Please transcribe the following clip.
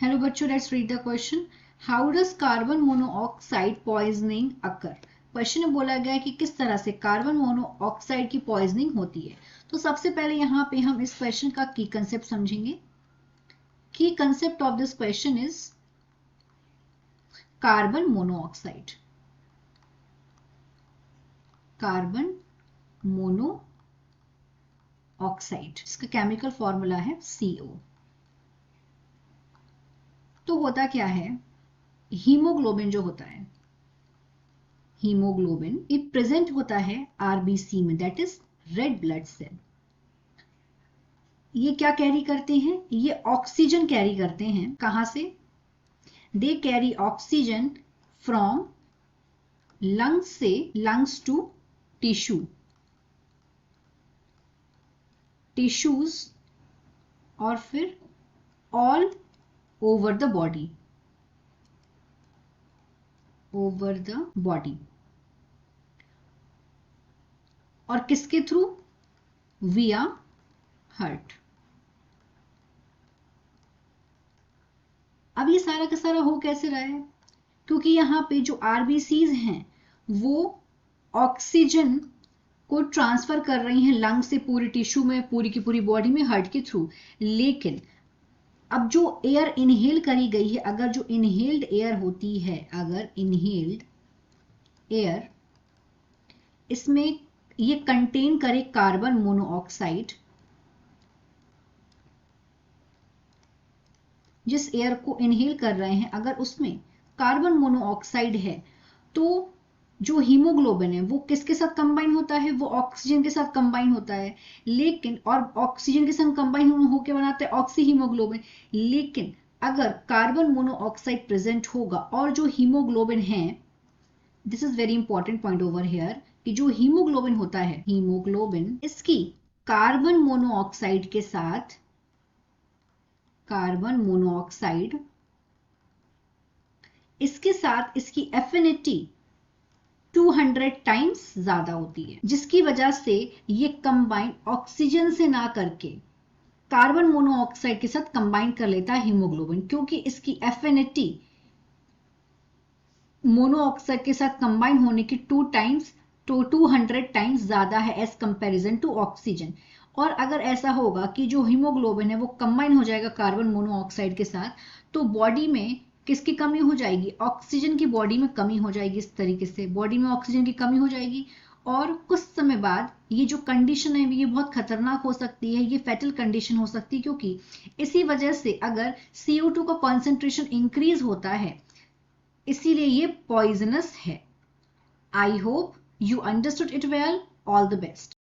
Hello बच्चों, let's read the question. How does carbon monoxide poisoning occur. Question में बोला गया है कि किस तरह से कार्बन मोनोऑक्साइड की पॉइजनिंग होती है. तो सबसे पहले यहाँ पे हम इस क्वेश्चन का की कंसेप्ट समझेंगे. की concept of this question is carbon monoxide. Carbon monoxide, इसका केमिकल फॉर्मूला है CO. तो होता क्या है, हीमोग्लोबिन जो होता है, हीमोग्लोबिन ये प्रेजेंट होता है आरबीसी में, that is red blood cell. ये क्या कैरी करते हैं, ये ऑक्सीजन कैरी करते हैं. कहां से? They carry oxygen from lungs से लंग्स टू टिश्यू, टिश्यूज और फिर all over the body, over the body. और किसके थ्रू? विया हार्ट. अब ये सारा का सारा हो कैसे रहा है, क्योंकि यहाँ पे जो आरबीसीज हैं वो ऑक्सीजन को ट्रांसफर कर रही हैं लंग से पूरी टिश्यू में, पूरी की पूरी बॉडी में, हार्ट के थ्रू. लेकिन अब जो एयर इनहेल करी गई है, अगर जो इनहेल्ड एयर होती है, अगर इनहेल्ड एयर इसमें ये कंटेन करे कार्बन मोनोऑक्साइड, जिस एयर को इनहेल कर रहे हैं अगर उसमें कार्बन मोनोऑक्साइड है, तो जो हीमोग्लोबिन है वो किसके साथ कंबाइन होता है? वो ऑक्सीजन के साथ कंबाइन होता है. लेकिन और ऑक्सीजन के साथ कंबाइन होकर बनाते हैं ऑक्सी हीमोग्लोबिन. लेकिन अगर कार्बन मोनोऑक्साइड प्रेजेंट होगा और जो हीमोग्लोबिन है, this is very important point over here, कि जो हीमोग्लोबिन होता है, हीमोग्लोबिन इसकी कार्बन मोनोऑक्साइड के साथ, कार्बन मोनोऑक्साइड इसके साथ इसकी एफिनिटी 200 टाइम्स ज्यादा होती है, जिसकी वजह से ये कंबाइन ऑक्सीजन से ना करके कार्बन मोनोऑक्साइड के साथ कंबाइन कर लेता है हीमोग्लोबिन, क्योंकि इसकी एफिनिटी मोनोऑक्साइड के साथ कंबाइन होने की 200 टाइम्स ज्यादा है एज कंपैरिजन टू ऑक्सीजन. और अगर ऐसा होगा कि जो हीमोग्लोबिन है वो कंबाइन हो जाएगा कार्बन मोनोऑक्साइड के साथ, तो बॉडी में किसकी कमी हो जाएगी? ऑक्सीजन की बॉडी में कमी हो जाएगी. इस तरीके से बॉडी में ऑक्सीजन की कमी हो जाएगी और कुछ समय बाद ये जो कंडीशन है ये बहुत खतरनाक हो सकती है, ये फैटल कंडीशन हो सकती है, क्योंकि इसी वजह से अगर CO2 का कॉन्सेंट्रेशन इंक्रीज होता है, इसीलिए ये पॉइजनस है. I hope you understood it well. All the best.